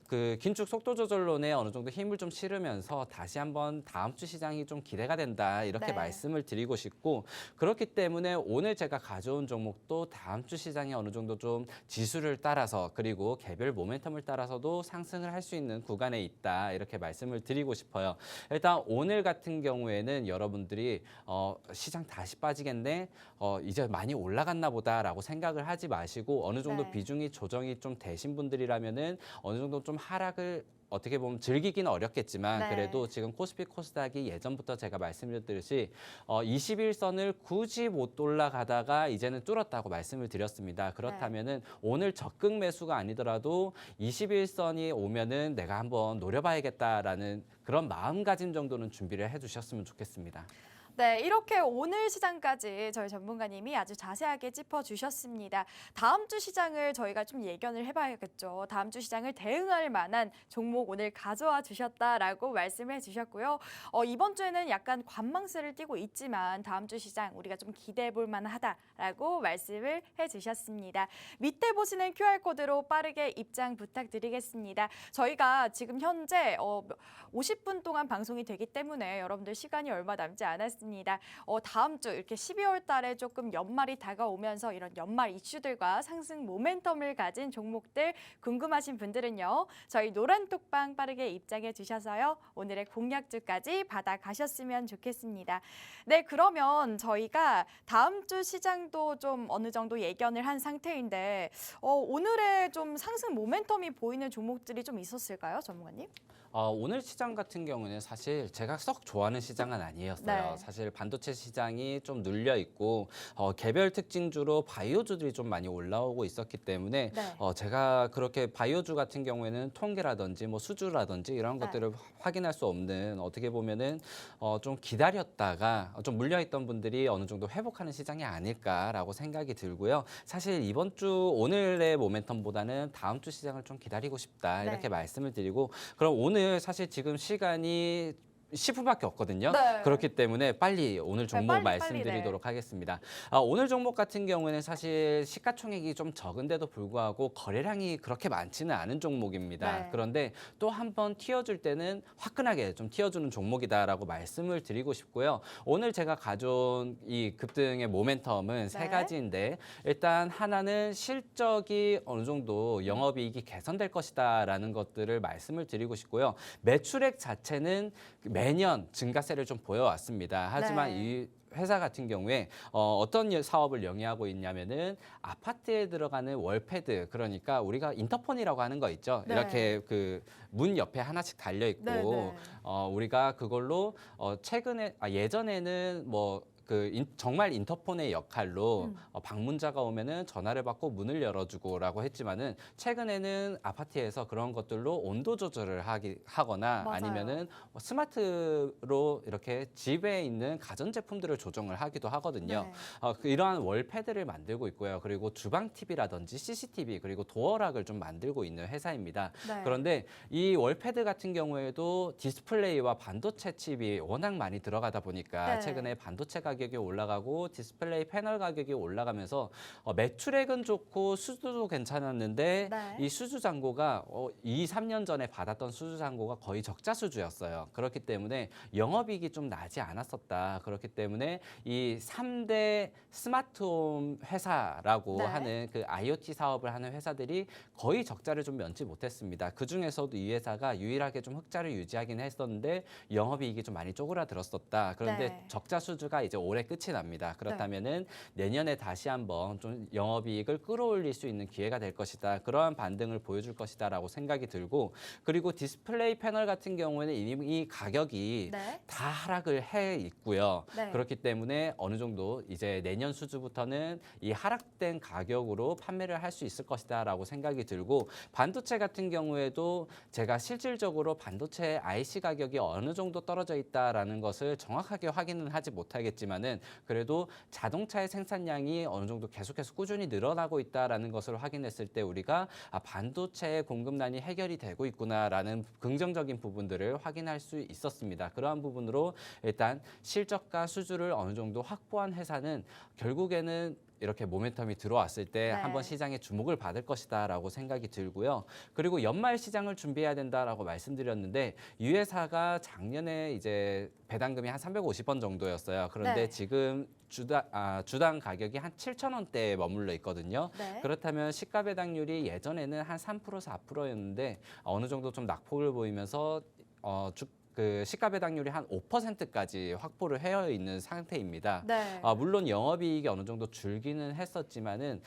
그 긴축 속도 조절론에 어느 정도 힘을 좀 실으면서 다시 한번 다음 주 시장이 좀 기대가 된다 이렇게 네. 말씀을 드리고 싶고 그렇기 때문에 오늘 제가 가져온 종목도 다음 주 시장에 어느 정도 좀 지수를 따라서 그리고 개별 모멘텀을 따라서도 상승을 할 수 있는 구간에 있다 이렇게 말씀을 드리고 싶어요. 일단 오늘 같은 경우에는 여러분들이 시장 다시 빠지겠네 이제 많이 올라갔나 보다라고 생각을 하지 마시고 어느 정도 네. 비중이 조정이 좀 되신 분들이라면은 어느 정도 좀 하락을 어떻게 보면 즐기기는 어렵겠지만 네. 그래도 지금 코스피 코스닥이 예전부터 제가 말씀드렸듯이 21선을 굳이 못 올라가다가 이제는 뚫었다고 말씀을 드렸습니다. 그렇다면은 오늘 적극 매수가 아니더라도 21선이 오면은 내가 한번 노려봐야겠다라는 그런 마음가짐 정도는 준비를 해두셨으면 좋겠습니다. 네, 이렇게 오늘 시장까지 저희 전문가님이 아주 자세하게 짚어주셨습니다. 다음 주 시장을 저희가 좀 예견을 해봐야겠죠. 다음 주 시장을 대응할 만한 종목 오늘 가져와 주셨다라고 말씀해 주셨고요. 이번 주에는 약간 관망세를 띠고 있지만 다음 주 시장 우리가 좀 기대해 볼 만하다라고 말씀을 해주셨습니다. 밑에 보시는 QR코드로 빠르게 입장 부탁드리겠습니다. 저희가 지금 현재 50분 동안 방송이 되기 때문에 여러분들 시간이 얼마 남지 않았습니다. 다음 주 이렇게 12월 달에 조금 연말이 다가오면서 이런 연말 이슈들과 상승 모멘텀을 가진 종목들 궁금하신 분들은요. 저희 노란톡방 빠르게 입장해 주셔서요. 오늘의 공략주까지 받아가셨으면 좋겠습니다. 네, 그러면 저희가 다음 주 시장도 좀 어느 정도 예견을 한 상태인데 오늘의 좀 상승 모멘텀이 보이는 종목들이 좀 있었을까요, 전문가님? 오늘 시장 같은 경우는 사실 제가 썩 좋아하는 시장은 아니었어요. 네. 사실 반도체 시장이 좀 눌려 있고 개별 특징주로 바이오주들이 좀 많이 올라오고 있었기 때문에 네. 제가 그렇게 바이오주 같은 경우에는 통계라든지 뭐 수주라든지 이런 네. 것들을 확인할 수 없는 어떻게 보면은 좀 기다렸다가 좀 물려있던 분들이 어느 정도 회복하는 시장이 아닐까라고 생각이 들고요. 사실 이번 주 오늘의 모멘텀보다는 다음 주 시장을 좀 기다리고 싶다 이렇게 네. 말씀을 드리고 그럼 오늘 사실 지금 시간이 10분밖에 없거든요. 네. 그렇기 때문에 빨리 오늘 종목 빨리, 말씀드리도록 네. 하겠습니다. 오늘 종목 같은 경우에는 사실 시가총액이 좀 적은데도 불구하고 거래량이 그렇게 많지는 않은 종목입니다. 네. 그런데 또 한 번 튀어줄 때는 화끈하게 좀 튀어주는 종목이다라고 말씀을 드리고 싶고요. 오늘 제가 가져온 이 급등의 모멘텀은 세 네. 가지인데 일단 하나는 실적이 어느 정도 영업이익이 개선될 것이다라는 것들을 말씀을 드리고 싶고요. 매출액 자체는 매년 증가세를 좀 보여왔습니다. 하지만 네. 이 회사 같은 경우에 어떤 사업을 영위하고 있냐면은 아파트에 들어가는 월패드, 그러니까 우리가 인터폰이라고 하는 거 있죠. 네. 이렇게 그 문 옆에 하나씩 달려 있고 네, 네. 우리가 그걸로 최근에 예전에는 뭐 정말 인터폰의 역할로 방문자가 오면은 전화를 받고 문을 열어주고라고 했지만은 최근에는 아파트에서 그런 것들로 온도 조절을 하거나 맞아요. 아니면은 스마트로 이렇게 집에 있는 가전 제품들을 조정을 하기도 하거든요. 네. 이러한 월패드를 만들고 있고요. 그리고 주방 TV라든지 CCTV 그리고 도어락을 좀 만들고 있는 회사입니다. 네. 그런데 이 월패드 같은 경우에도 디스플레이와 반도체 칩이 워낙 많이 들어가다 보니까 네. 최근에 반도체 가격이 올라가고 디스플레이 패널 가격이 올라가면서 매출액은 좋고 수주도 괜찮았는데 네. 이 수주 잔고가 2, 3년 전에 받았던 수주 잔고가 거의 적자 수주였어요. 그렇기 때문에 영업이익이 좀 나지 않았었다. 그렇기 때문에 이 3대 스마트홈 회사라고 네. 하는 그 IoT 사업을 하는 회사들이 거의 적자를 좀 면치 못했습니다. 그 중에서도 이 회사가 유일하게 좀 흑자를 유지하긴 했었는데 영업이익이 좀 많이 쪼그라들었었다. 그런데 네. 적자 수주가 이제 올해 끝이 납니다. 그렇다면은 내년에 다시 한번 좀 영업이익을 끌어올릴 수 있는 기회가 될 것이다. 그러한 반등을 보여줄 것이다라고 생각이 들고, 그리고 디스플레이 패널 같은 경우에는 이미 가격이 네. 다 하락을 해 있고요. 네. 그렇기 때문에 어느 정도 이제 내년 수주부터는 이 하락된 가격으로 판매를 할 수 있을 것이다라고 생각이 들고, 반도체 같은 경우에도 제가 실질적으로 반도체 IC 가격이 어느 정도 떨어져 있다라는 것을 정확하게 확인은 하지 못하겠지만은 그래도 자동차의 생산량이 어느 정도 계속해서 꾸준히 늘어나고 있다라는 것을 확인했을 때 우리가 반도체의 공급난이 해결이 되고 있구나라는 긍정적인 부분들을 확인할 수 있었습니다. 그러한 부분으로 일단 실적과 수주를 어느 정도 확보한 회사는 결국에는 이렇게 모멘텀이 들어왔을 때 네. 한번 시장에 주목을 받을 것이다라고 생각이 들고요. 그리고 연말 시장을 준비해야 된다라고 말씀드렸는데 이 회사가 작년에 이제 배당금이 한 350원 정도였어요. 그런데 네. 지금 주당 가격이 한 7,000원대에 머물러 있거든요. 네. 그렇다면 시가 배당률이 예전에는 한 3% 4%였는데 어느 정도 좀 낙폭을 보이면서 그 시가 배당률이 한 5%까지 확보를 해 있는 상태입니다. 네. 물론 영업이익이 어느 정도 줄기는 했었지만은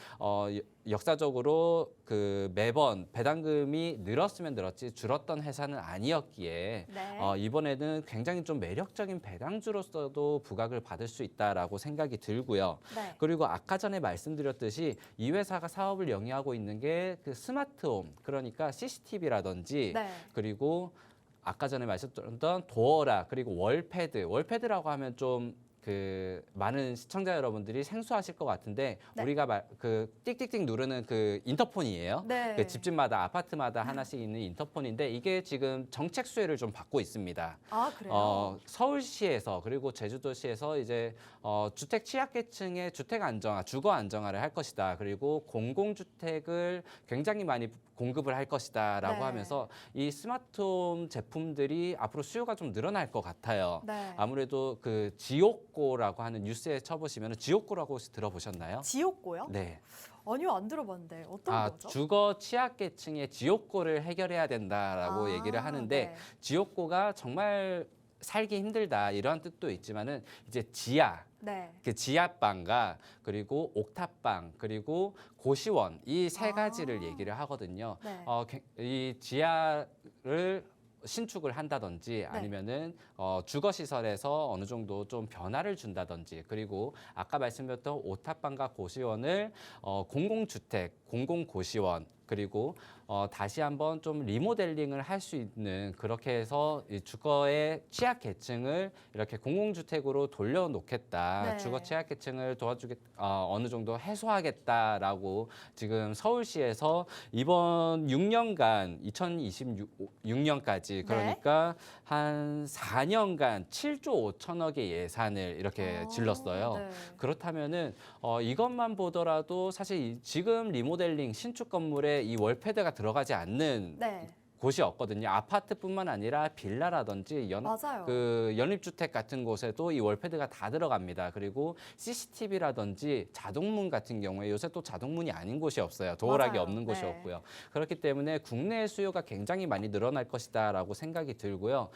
역사적으로 그 매번 배당금이 늘었으면 늘었지 줄었던 회사는 아니었기에 네. 이번에는 굉장히 좀 매력적인 배당주로서도 부각을 받을 수 있다라고 생각이 들고요. 네. 그리고 아까 전에 말씀드렸듯이 이 회사가 사업을 영위하고 있는 게 그 스마트홈, 그러니까 CCTV라든지 네. 그리고 아까 전에 말씀드렸던 도어락, 그리고 월패드라고 하면 좀 그 많은 시청자 여러분들이 생소하실 것 같은데 네. 우리가 그 띡띡띡 누르는 그 인터폰이에요. 네. 그 집집마다 아파트마다 하나씩 있는 인터폰인데 이게 지금 정책 수혜를 좀 받고 있습니다. 아, 그래요? 서울시에서 그리고 제주도시에서 이제 주택 취약계층의 주택 안정화, 주거 안정화를 할 것이다. 그리고 공공주택을 굉장히 많이 공급을 할 것이다라고 네. 하면서 이 스마트홈 제품들이 앞으로 수요가 좀 늘어날 것 같아요. 네. 아무래도 그 지옥고라고 하는 뉴스에 쳐보시면 지옥고라고 혹시 들어보셨나요? 지옥고요? 네. 아니요, 안 들어봤는데 어떤 거죠? 주거 취약계층의 지옥고를 해결해야 된다라고 얘기를 하는데 네. 지옥고가 정말 살기 힘들다 이런 뜻도 있지만은 이제 지하, 네. 그 지하방과 그리고 옥탑방 그리고 고시원 이 세 가지를 얘기를 하거든요. 네. 이 지하를 신축을 한다든지 아니면은 주거 시설에서 어느 정도 좀 변화를 준다든지, 그리고 아까 말씀드렸던 옥탑방과 고시원을 공공주택, 공공고시원, 그리고 다시 한번 좀 리모델링을 할 수 있는 그렇게 해서 이 주거의 취약 계층을 이렇게 공공주택으로 돌려놓겠다. 네. 주거 취약 계층을 어느 정도 해소하겠다라고 지금 서울시에서 이번 6년간 2026년까지 그러니까 한 4년간 7조 5천억의 예산을 이렇게 질렀어요. 네. 그렇다면은 이것만 보더라도 사실 지금 리모델링 신축 건물에 이 월패드가 들어가지 않는 네. 곳이 없거든요. 아파트뿐만 아니라 빌라라든지 맞아요. 연립주택 같은 곳에도 이 월패드가 다 들어갑니다. 그리고 CCTV라든지 자동문 같은 경우에 요새 또 자동문이 아닌 곳이 없어요. 도어락이 맞아요. 없는 곳이 네. 없고요. 그렇기 때문에 국내 수요가 굉장히 많이 늘어날 것이다라고 생각이 들고요.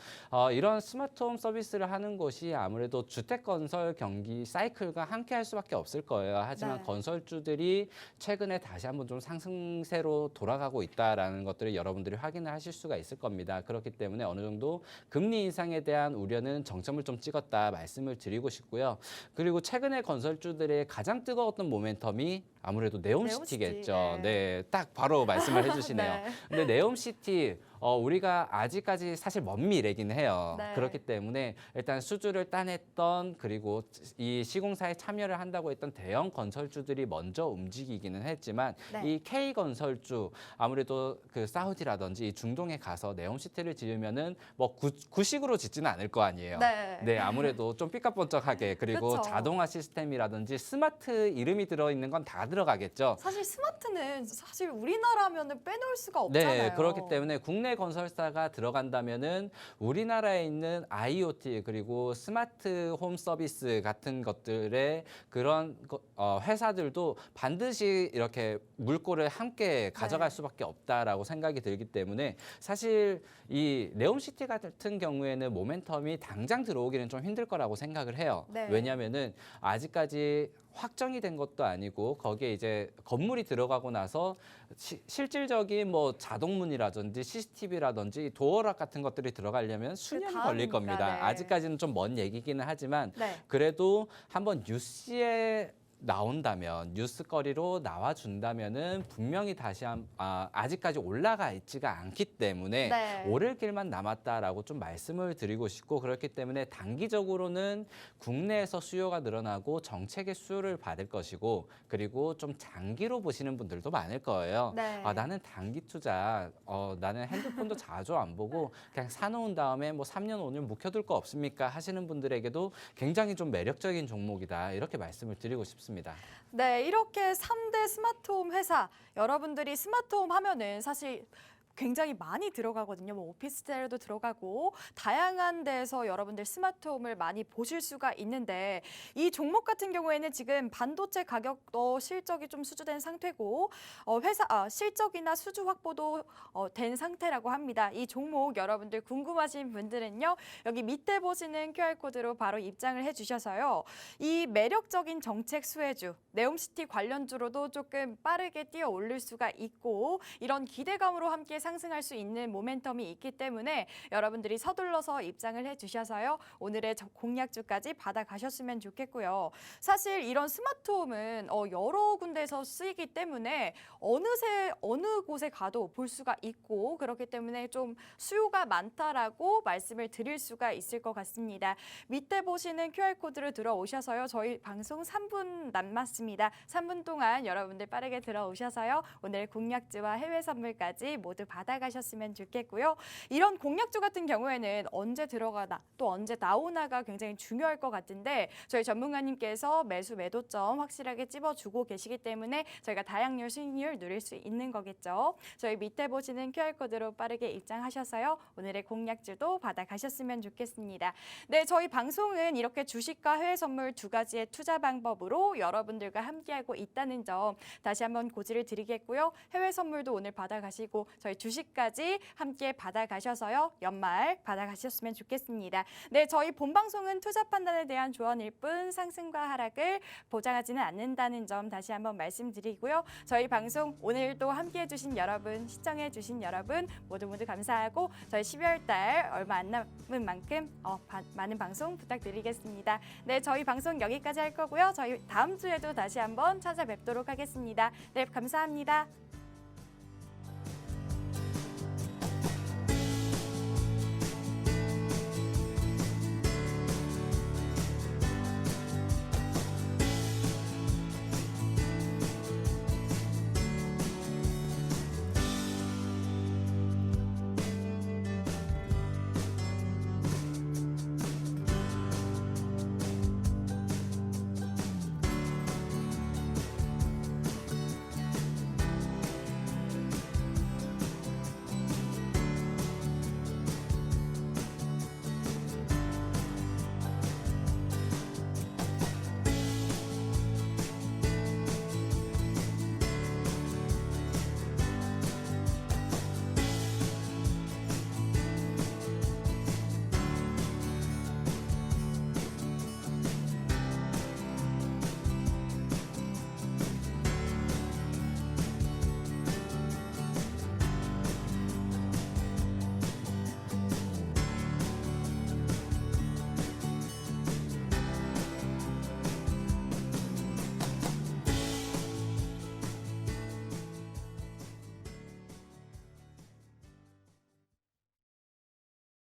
이런 스마트홈 서비스를 하는 곳이 아무래도 주택 건설 경기 사이클과 함께 할 수밖에 없을 거예요. 하지만 네. 건설주들이 최근에 다시 한번 좀 상승세로 돌아가고 있다라는 것들을 여러분들이 확인을 하실 수가 있을 겁니다. 그렇기 때문에 어느 정도 금리 인상에 대한 우려는 정점을 좀 찍었다 말씀을 드리고 싶고요. 그리고 최근에 건설주들의 가장 뜨거웠던 모멘텀이 아무래도 네옴시티겠죠. 네옴시티, 네, 딱 바로 말씀을 해주시네요. 네. 근데 네옴시티 우리가 아직까지 사실 먼 미래긴 해요. 네. 그렇기 때문에 일단 수주를 따냈던 그리고 이 시공사에 참여를 한다고 했던 대형 건설주들이 먼저 움직이기는 했지만 네. 이 K 건설주 아무래도 그 사우디라든지 이 중동에 가서 네옴시티를 지으면은 뭐 구식으로 짓지는 않을 거 아니에요. 네. 아무래도 좀 삐까뻔쩍하게 그리고 그쵸. 자동화 시스템이라든지 스마트 이름이 들어있는 건 다 들어가겠죠. 사실 스마트는 사실 우리나라면은 빼놓을 수가 없잖아요. 네, 그렇기 때문에 국내 건설사가 들어간다면은 우리나라에 있는 IoT 그리고 스마트 홈 서비스 같은 것들의 그런 회사들도 반드시 이렇게 물꼬를 함께 가져갈 네. 수밖에 없다라고 생각이 들기 때문에 사실 이 네옴시티 같은 경우에는 모멘텀이 당장 들어오기는 좀 힘들 거라고 생각을 해요. 네. 왜냐하면은 아직까지 확정이 된 것도 아니고 거기에 이제 건물이 들어가고 나서 실질적인 뭐 자동문이라든지 CCTV라든지 도어락 같은 것들이 들어가려면 수년이 걸릴 다음이니까, 겁니다. 네. 아직까지는 좀 먼 얘기기는 하지만 네. 그래도 한번 뉴스에 나온다면 뉴스거리로 나와준다면은 분명히 다시 아직까지 올라가 있지가 않기 때문에 네. 오를 길만 남았다라고 좀 말씀을 드리고 싶고 그렇기 때문에 단기적으로는 국내에서 수요가 늘어나고 정책의 수요를 받을 것이고 그리고 좀 장기로 보시는 분들도 많을 거예요. 네. 나는 단기 투자, 나는 핸드폰도 자주 안 보고 그냥 사놓은 다음에 뭐 3년, 5년 묵혀둘 거 없습니까? 하시는 분들에게도 굉장히 좀 매력적인 종목이다 이렇게 말씀을 드리고 싶습니다. 네, 이렇게 3대 스마트홈 회사, 여러분들이 스마트홈 하면은 사실 굉장히 많이 들어가거든요. 뭐 오피스텔도 들어가고 다양한 데에서 여러분들 스마트홈을 많이 보실 수가 있는데 이 종목 같은 경우에는 지금 반도체 가격도 실적이 좀 수주된 상태고 실적이나 수주 확보도 된 상태라고 합니다. 이 종목 여러분들 궁금하신 분들은요. 여기 밑에 보시는 QR코드로 바로 입장을 해주셔서요. 이 매력적인 정책 수혜주, 네옴시티 관련주로도 조금 빠르게 뛰어 올릴 수가 있고 이런 기대감으로 함께 상승할 수 있는 모멘텀이 있기 때문에 여러분들이 서둘러서 입장을 해주셔서요. 오늘의 공략주까지 받아가셨으면 좋겠고요. 사실 이런 스마트홈은 여러 군데에서 쓰이기 때문에 어느새 어느 곳에 가도 볼 수가 있고 그렇기 때문에 좀 수요가 많다라고 말씀을 드릴 수가 있을 것 같습니다. 밑에 보시는 QR코드로 들어오셔서요. 저희 방송 3분 남았습니다. 3분 동안 여러분들 빠르게 들어오셔서요. 오늘 공략주와 해외 선물까지 모두 받아가셨으면 좋겠고요. 이런 공략주 같은 경우에는 언제 들어가나 또 언제 나오나가 굉장히 중요할 것 같은데 저희 전문가님께서 매수 매도점 확실하게 찝어주고 계시기 때문에 저희가 다양률 수익률 누릴 수 있는 거겠죠. 저희 밑에 보시는 QR코드로 빠르게 입장하셔서요. 오늘의 공략주도 받아가셨으면 좋겠습니다. 네, 저희 방송은 이렇게 주식과 해외 선물 두 가지의 투자 방법으로 여러분들과 함께하고 있다는 점 다시 한번 고지를 드리겠고요. 해외 선물도 오늘 받아가시고 저희 주식까지 함께 받아가셔서요. 연말 받아가셨으면 좋겠습니다. 네, 저희 본 방송은 투자 판단에 대한 조언일 뿐 상승과 하락을 보장하지는 않는다는 점 다시 한번 말씀드리고요. 저희 방송 오늘도 함께해 주신 여러분, 시청해 주신 여러분 모두 감사하고 저희 12월 달 얼마 안 남은 만큼 많은 방송 부탁드리겠습니다. 네, 저희 방송 여기까지 할 거고요. 저희 다음 주에도 다시 한번 찾아뵙도록 하겠습니다. 네, 감사합니다.